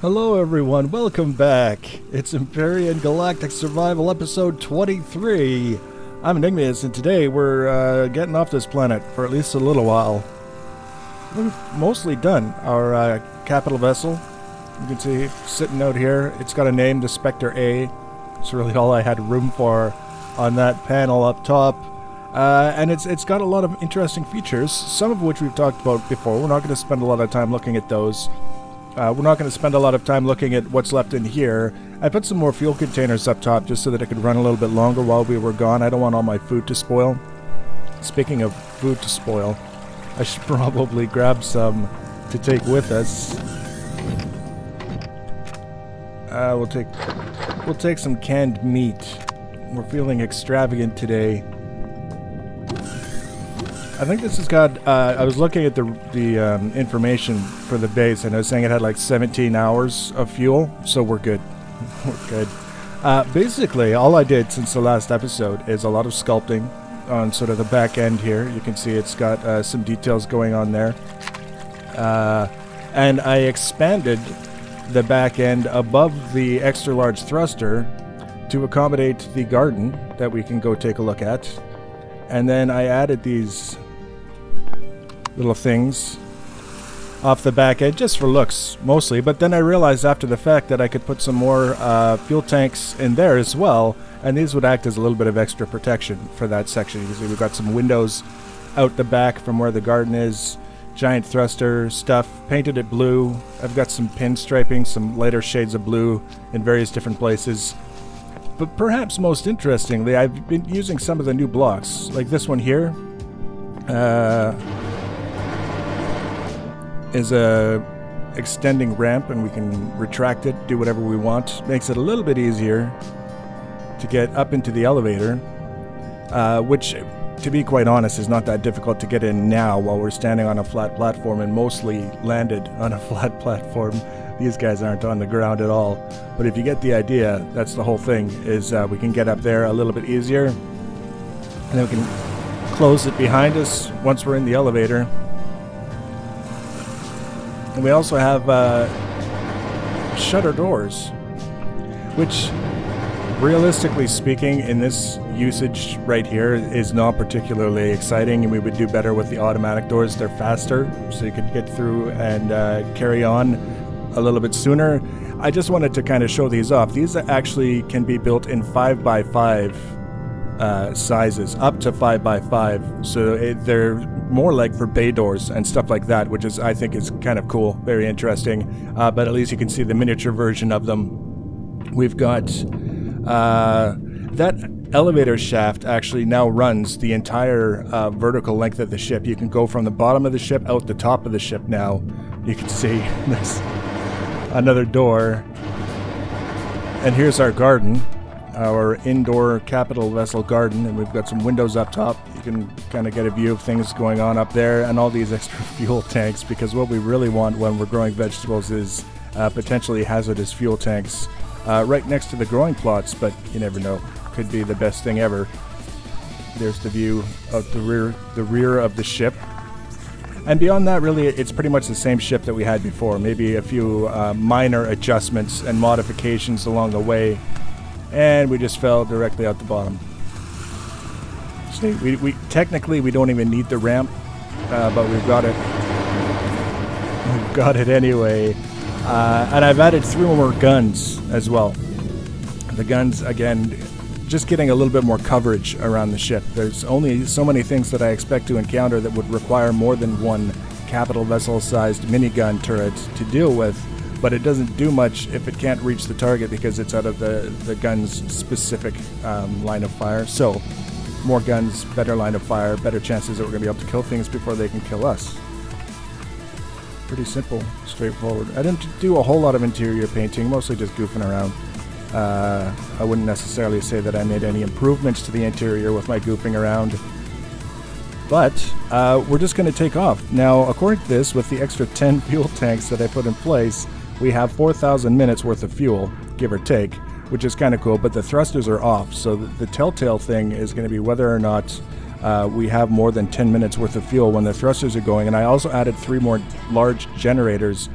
Hello everyone, welcome back. It's Empyrion Galactic Survival episode 23. I'm Enigmius and today we're getting off this planet for at least a little while. We've mostly done our capital vessel. You can see sitting out here. It's got a name, the Spectre A. It's really all I had room for on that panel up top. And it's got a lot of interesting features, some of which we've talked about before. We're not going to spend a lot of time looking at those. We're not going to spend a lot of time looking at what's left in here. I put some more fuel containers up top just so that it could run a little bit longer while we were gone. I don't want all my food to spoil. Speaking of food to spoil, I should probably grab some to take with us. We'll take some canned meat. We're feeling extravagant today. I think this has got, I was looking at the information for the base and I was saying it had like 17 hours of fuel, so we're good. We're good. Basically, all I did since the last episode is a lot of sculpting on sort of the back end here. You can see it's got some details going on there. And I expanded the back end above the extra large thruster to accommodate the garden that we can go take a look at. And then I added these little things off the back end just for looks mostly, but then I realized after the fact that I could put some more fuel tanks in there as well, and these would act as a little bit of extra protection for that section. You can see we've got some windows out the back from where the garden is, giant thruster stuff, painted it blue. I've got some pinstriping, some lighter shades of blue in various different places. But perhaps most interestingly, I've been using some of the new blocks, like this one here. Is a extending ramp, and we can retract it, do whatever we want. Makes it a little bit easier to get up into the elevator, which, to be quite honest, is not that difficult to get in now while we're standing on a flat platform and mostly landed on a flat platform. These guys aren't on the ground at all. But if you get the idea, that's the whole thing, is we can get up there a little bit easier. And then we can close it behind us once we're in the elevator. And we also have shutter doors, which, realistically speaking, in this usage right here is not particularly exciting, and we would do better with the automatic doors. They're faster, so you could get through and carry on a little bit sooner. I just wanted to kind of show these off. These actually can be built in 5x5 sizes, up to 5x5, so they're more like for bay doors and stuff like that, which is, I think, is kind of cool, very interesting. But at least you can see the miniature version of them. We've got that elevator shaft actually now runs the entire vertical length of the ship. You can go from the bottom of the ship out the top of the ship now. You can see there's another door. And here's our garden, our indoor capital vessel garden, and we've got some windows up top. You can kind of get a view of things going on up there, and all these extra fuel tanks, because what we really want when we're growing vegetables is potentially hazardous fuel tanks right next to the growing plots, but you never know. Could be the best thing ever. There's the view of the rear of the ship. And beyond that, really, it's pretty much the same ship that we had before. Maybe a few minor adjustments and modifications along the way. And we just fell directly out the bottom. See, we technically we don't even need the ramp, but we've got it. We've got it anyway. And I've added 3 more guns as well. The guns, again, just getting a little bit more coverage around the ship. There's only so many things that I expect to encounter that would require more than one capital vessel-sized minigun turret to deal with. But it doesn't do much if it can't reach the target because it's out of the gun's specific line of fire. So, more guns, better line of fire, better chances that we're going to be able to kill things before they can kill us. Pretty simple, straightforward. I didn't do a whole lot of interior painting, mostly just goofing around. I wouldn't necessarily say that I made any improvements to the interior with my goofing around. But we're just going to take off. Now, according to this, with the extra 10 fuel tanks that I put in place, we have 4,000 minutes worth of fuel, give or take, which is kind of cool, but the thrusters are off, so the telltale thing is going to be whether or not we have more than 10 minutes worth of fuel when the thrusters are going. And I also added 3 more large generators,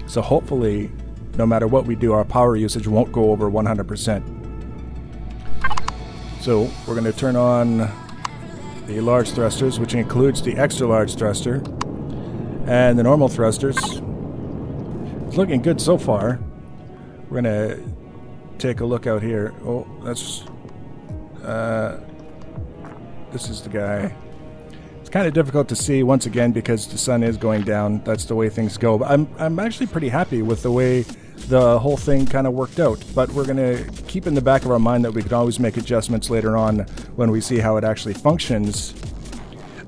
so hopefully no matter what we do, our power usage won't go over 100%. So we're going to turn on the large thrusters, which includes the extra large thruster, and the normal thrusters. It's looking good so far. We're going to take a look out here. Oh, that's... this is the guy. It's kind of difficult to see once again because the sun is going down. That's the way things go. But I'm actually pretty happy with the way the whole thing kind of worked out. But we're going to keep in the back of our mind that we can always make adjustments later on when we see how it actually functions.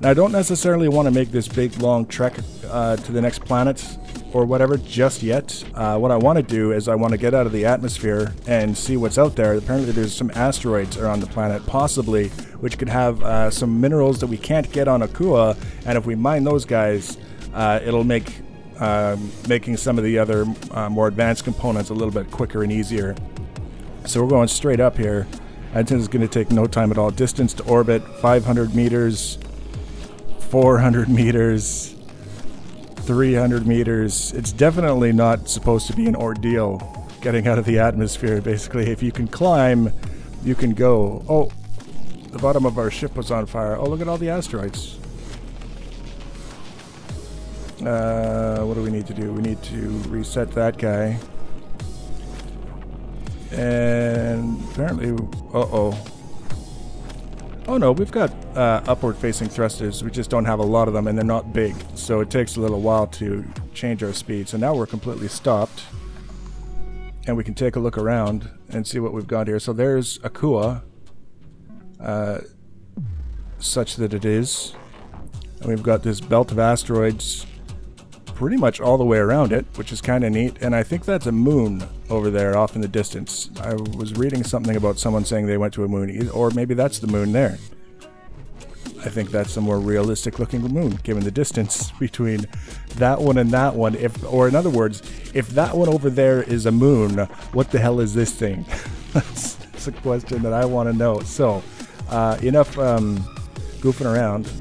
Now, I don't necessarily want to make this big long trek to the next planet or whatever just yet. What I want to do is I want to get out of the atmosphere and see what's out there. Apparently there's some asteroids around the planet, possibly, which could have some minerals that we can't get on Akua, and if we mine those guys, it'll make making some of the other more advanced components a little bit quicker and easier. So we're going straight up here. I think it's going to take no time at all. Distance to orbit, 500 meters, 400 meters, 300 meters. It's definitely not supposed to be an ordeal getting out of the atmosphere, basically. If you can climb, you can go. Oh, the bottom of our ship was on fire. Oh, look at all the asteroids. What do we need to do? We need to reset that guy. And apparently, uh-oh. Oh no, we've got upward facing thrusters. We just don't have a lot of them and they're not big. So it takes a little while to change our speed. So now we're completely stopped. And we can take a look around and see what we've got here. So there's Akua. Such that it is. And we've got this belt of asteroids pretty much all the way around it, which is kind of neat. And I think that's a moon over there off in the distance. I was reading something about someone saying they went to a moon, or maybe that's the moon there. I think that's a more realistic looking moon, given the distance between that one and that one. Or in other words, if that one over there is a moon, what the hell is this thing? That's a question that I want to know. So, enough goofing around.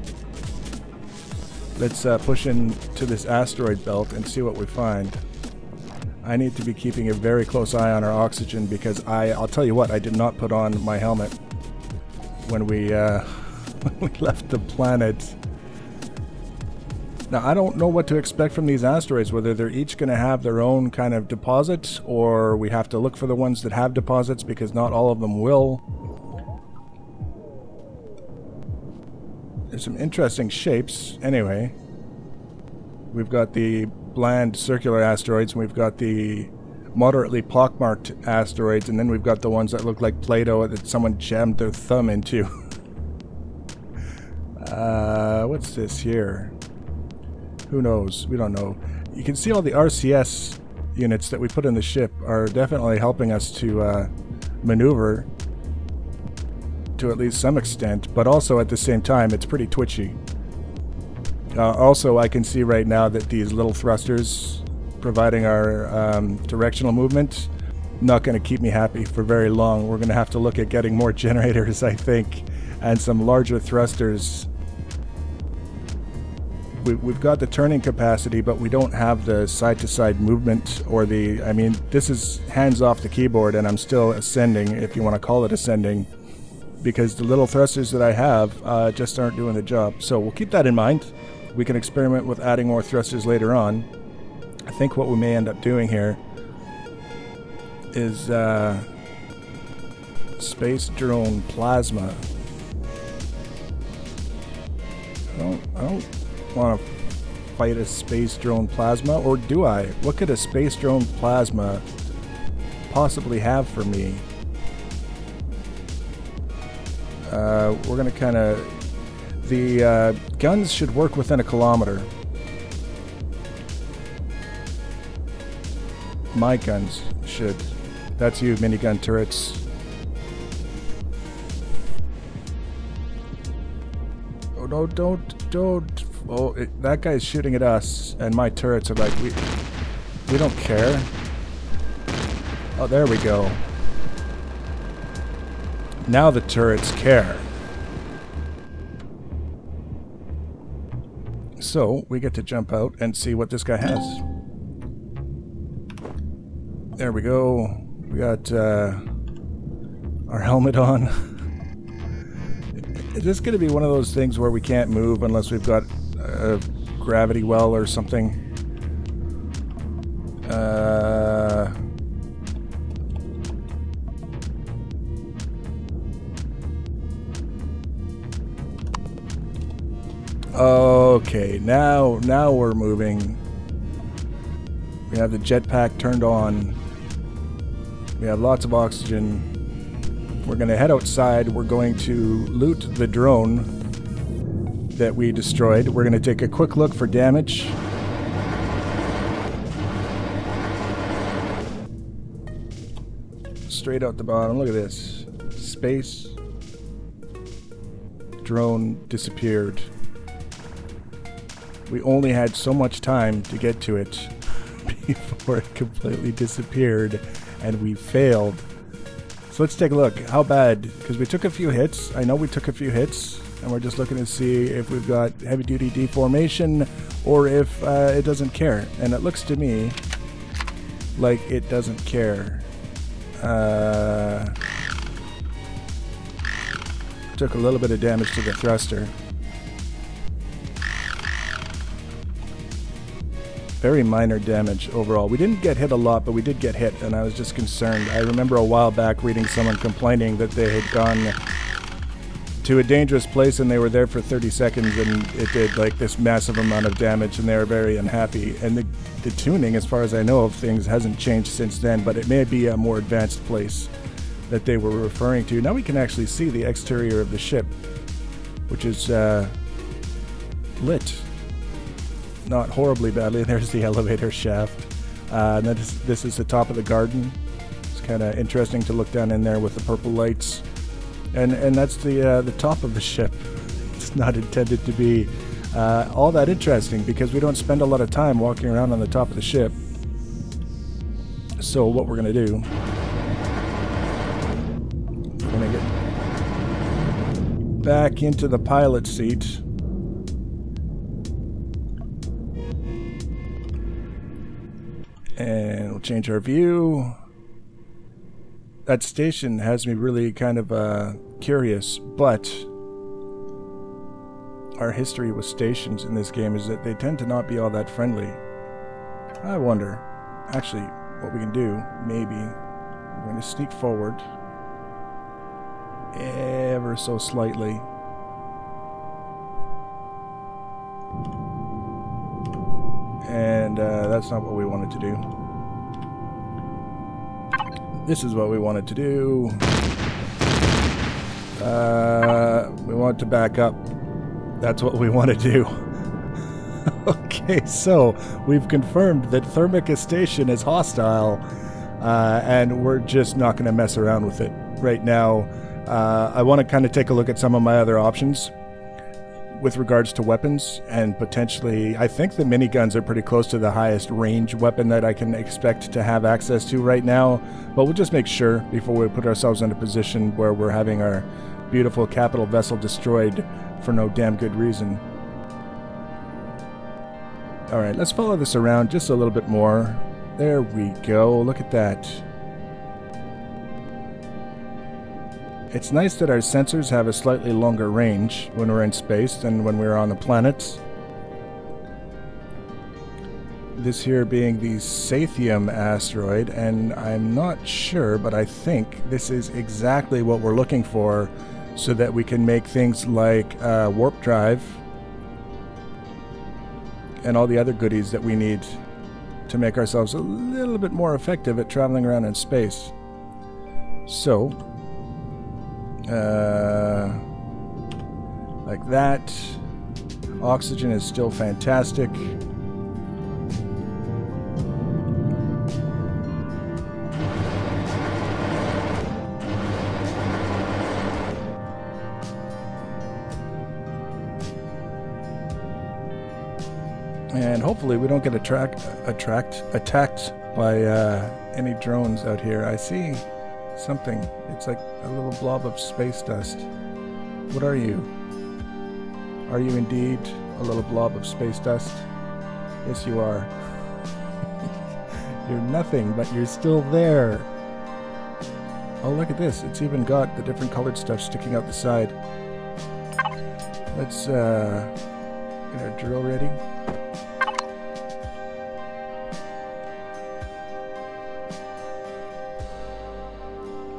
Let's push into this asteroid belt and see what we find. I need to be keeping a very close eye on our oxygen because I'll tell you what, I did not put on my helmet when we left the planet. Now, I don't know what to expect from these asteroids, whether they're each going to have their own kind of deposit, or we have to look for the ones that have deposits because not all of them will. There's some interesting shapes. Anyway, we've got the bland circular asteroids, and we've got the moderately pockmarked asteroids, and then we've got the ones that look like Play-Doh that someone jammed their thumb into. What's this here? Who knows? We don't know. You can see all the RCS units that we put in the ship are definitely helping us to maneuver to at least some extent, but also at the same time it's pretty twitchy. Also, I can see right now that these little thrusters providing our directional movement not going to keep me happy for very long. We're going to have to look at getting more generators, I think, and some larger thrusters. We've got the turning capacity, but we don't have the side-to-side movement or the... I mean, this is hands off the keyboard and I'm still ascending, if you want to call it ascending, because the little thrusters that I have just aren't doing the job. So we'll keep that in mind. We can experiment with adding more thrusters later on. I think what we may end up doing here is space drone plasma. I don't want to fight a space drone plasma, or do I? What could a space drone plasma possibly have for me? We're going to kind of... The guns should work within 1 kilometer. My guns should. That's you, minigun turrets. Oh, no, don't. Oh, that guy's shooting at us, and my turrets are like, we don't care. Oh, there we go. Now the turrets care. So, we get to jump out and see what this guy has. There we go. We got our helmet on. Is this going to be one of those things where we can't move unless we've got a gravity well or something? Okay, now we're moving. We have the jetpack turned on. We have lots of oxygen. We're going to head outside. We're going to loot the drone that we destroyed. We're going to take a quick look for damage. Straight out the bottom. Look at this. Space. Drone disappeared. We only had so much time to get to it before it completely disappeared, and we failed. So let's take a look. How bad? Because we took a few hits. I know we took a few hits, and we're just looking to see if we've got heavy-duty deformation or if it doesn't care. And it looks to me like it doesn't care. Took a little bit of damage to the thruster. Very minor damage overall. We didn't get hit a lot, but we did get hit, and I was just concerned. I remember a while back reading someone complaining that they had gone to a dangerous place and they were there for 30 seconds and it did like this massive amount of damage, and they were very unhappy. And the tuning, as far as I know of things, hasn't changed since then, but it may be a more advanced place that they were referring to. Now we can actually see the exterior of the ship, which is lit. Not horribly badly. There's the elevator shaft. And this is the top of the garden. It's kind of interesting to look down in there with the purple lights. And that's the top of the ship. It's not intended to be all that interesting because we don't spend a lot of time walking around on the top of the ship. So what we're going to do, we're going to get back into the pilot seat. And we'll change our view. That station has me really kind of curious, but our history with stations in this game is that they tend to not be all that friendly. I wonder, actually, what we can do, maybe, we're going to sneak forward ever so slightly. And that's not what we wanted to do. This is what we wanted to do. We want to back up. That's what we want to do. Okay, so we've confirmed that Thermica Station is hostile, and we're just not going to mess around with it right now. I want to kind of take a look at some of my other options with regards to weapons, and potentially, I think the miniguns are pretty close to the highest range weapon that I can expect to have access to right now, but we'll just make sure before we put ourselves in a position where we're having our beautiful capital vessel destroyed for no damn good reason. Alright, let's follow this around just a little bit more. There we go, look at that. It's nice that our sensors have a slightly longer range when we're in space than when we're on the planets. This here being the Sathium asteroid, and I'm not sure, but I think this is exactly what we're looking for so that we can make things like warp drive and all the other goodies that we need to make ourselves a little bit more effective at traveling around in space. So, like that. Oxygen is still fantastic. And hopefully we don't get attacked by any drones out here. I see something. It's like a little blob of space dust. What are you? Are you indeed a little blob of space dust? Yes, you are. You're nothing, but you're still there. Oh, look at this. It's even got the different colored stuff sticking out the side. Let's get our drill ready.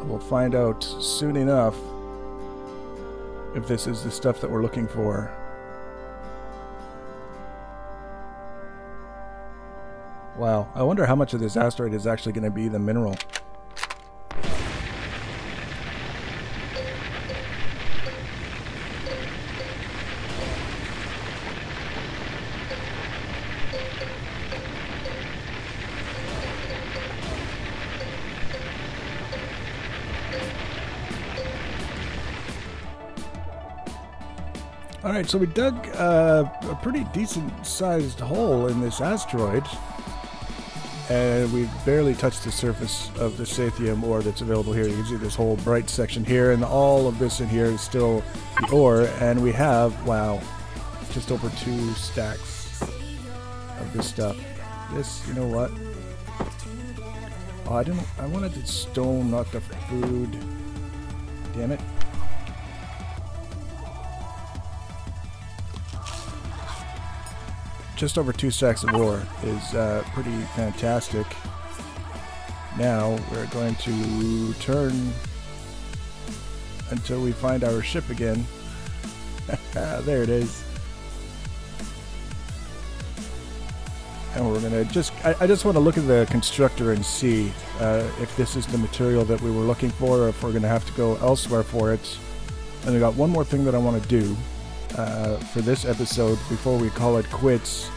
We'll find out soon enough if this is the stuff that we're looking for. Wow, I wonder how much of this asteroid is actually going to be the mineral. Alright, so we dug a pretty decent sized hole in this asteroid, and we've barely touched the surface of the Sathium ore that's available here. You can see this whole bright section here, and all of this in here is still the ore, and we have, wow, just over 2 stacks of this stuff. This, you know what? Oh, I wanted the stone, not the food. Damn it. Just over 2 stacks of ore is pretty fantastic. Now we're going to turn until we find our ship again. There it is. And we're gonna I just want to look at the constructor and see if this is the material that we were looking for, or if we're gonna have to go elsewhere for it. And I got one more thing that I want to do for this episode before we call it quits,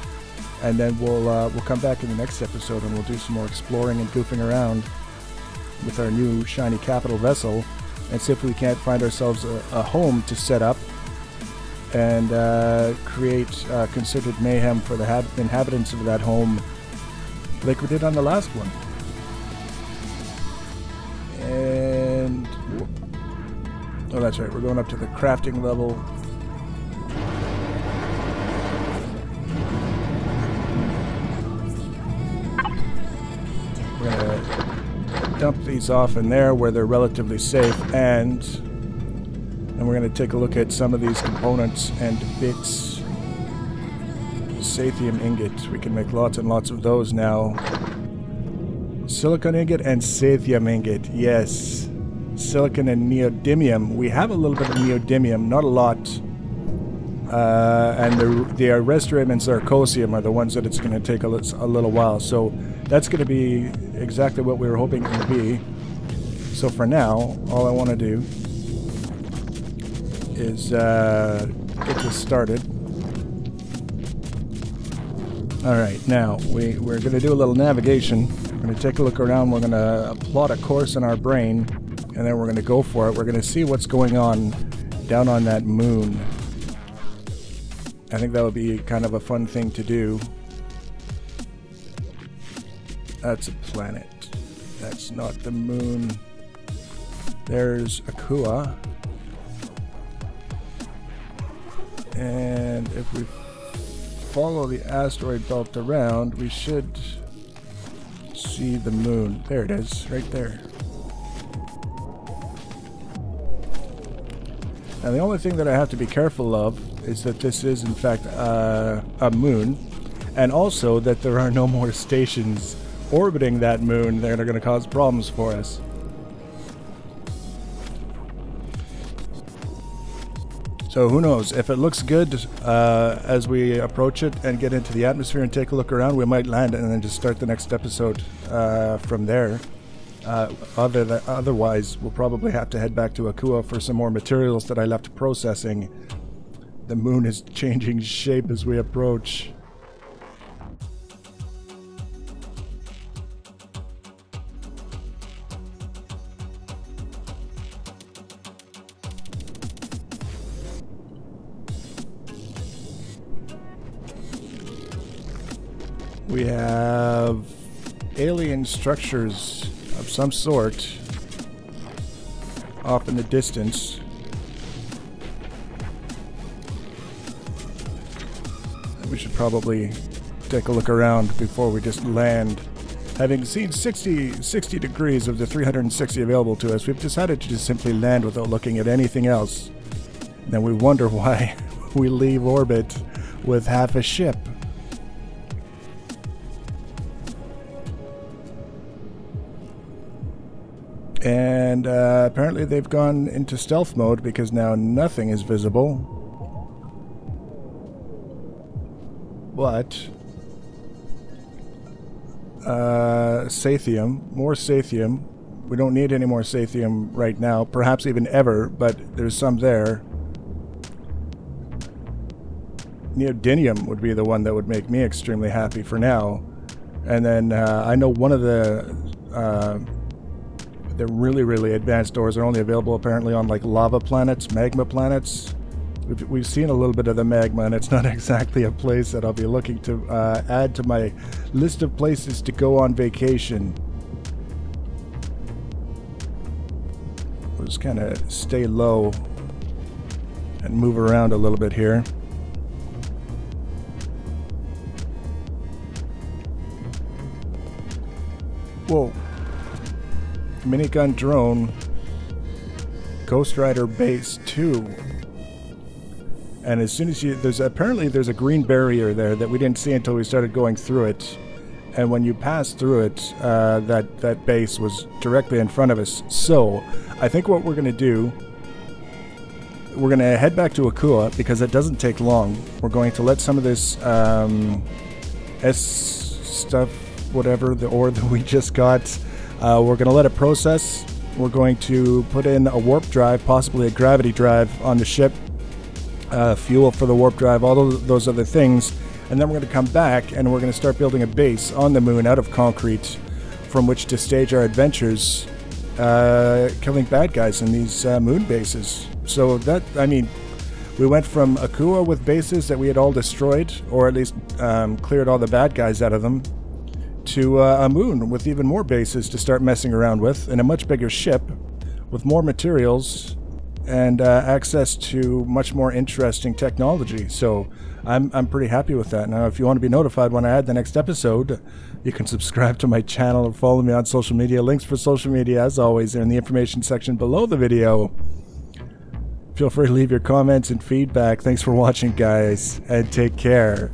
and then we'll come back in the next episode and we'll do some more exploring and goofing around with our new shiny capital vessel, and see if we can't find ourselves a home to set up and create concerted mayhem for the inhabitants of that home, like we did on the last one. And oh, that's right, we're going up to the crafting level. We're gonna dump these off in there where they're relatively safe, and we're going to take a look at some of these components and bits. Sathium ingot, we can make lots and lots of those now. Silicon ingot and Sathium ingot, yes. Silicon and neodymium. We have a little bit of neodymium, not a lot. And the arrestrium and zirconium are the ones that it's going to take a little while. So that's going to be exactly what we were hoping it would be. So for now, all I want to do is get this started. Alright, now we're going to do a little navigation. We're going to take a look around. We're going to plot a course in our brain, and then we're going to go for it. We're going to see what's going on down on that moon. I think that would be kind of a fun thing to do. That's a planet. That's not the moon. There's Akua. And if we follow the asteroid belt around, we should see the moon. There it is, right there. Now the only thing that I have to be careful of is that this is in fact a moon, and also that there are no more stations orbiting that moon that are going to cause problems for us. So who knows, if it looks good as we approach it and get into the atmosphere and take a look around, we might land and then just start the next episode from there. Otherwise, we'll probably have to head back to Akua for some more materials that I left processing. The moon is changing shape as we approach. We have alien structures of some sort off in the distance. We should probably take a look around before we just land Having seen 60 degrees of the 360 available to us, we've decided to just simply land without looking at anything else. Then we wonder why we leave orbit with half a ship. And apparently they've gone into stealth mode because now nothing is visible. But Sathium, more Sathium. We don't need any more Sathium right now, perhaps even ever, but there's some there. Neodymium would be the one that would make me extremely happy for now. And then I know one of the really, really advanced ores are only available apparently on like lava planets, magma planets. We've seen a little bit of the magma, and it's not exactly a place that I'll be looking to add to my list of places to go on vacation. We'll just kind of stay low and move around a little bit here. Whoa. Minigun drone. Ghost Rider Base 2. And as soon as you... there's a green barrier there that we didn't see until we started going through it. And when you pass through it, that base was directly in front of us. So, I think what we're going to do... we're going to head back to Akua, because it doesn't take long. We're going to let some of this S stuff, whatever, the ore that we just got, we're going to let it process. We're going to put in a warp drive, possibly a gravity drive on the ship. Fuel for the warp drive, all those other things, and then we're going to come back and we're going to start building a base on the moon out of concrete from which to stage our adventures, killing bad guys in these moon bases. So that, I mean, we went from Akua with bases that we had all destroyed, or at least cleared all the bad guys out of them, to a moon with even more bases to start messing around with, and a much bigger ship with more materials and access to much more interesting technology. So I'm pretty happy with that. Now, if you want to be notified when I add the next episode, you can subscribe to my channel or follow me on social media. Links for social media, as always, are in the information section below the video. Feel free to leave your comments and feedback. Thanks for watching, guys, and take care.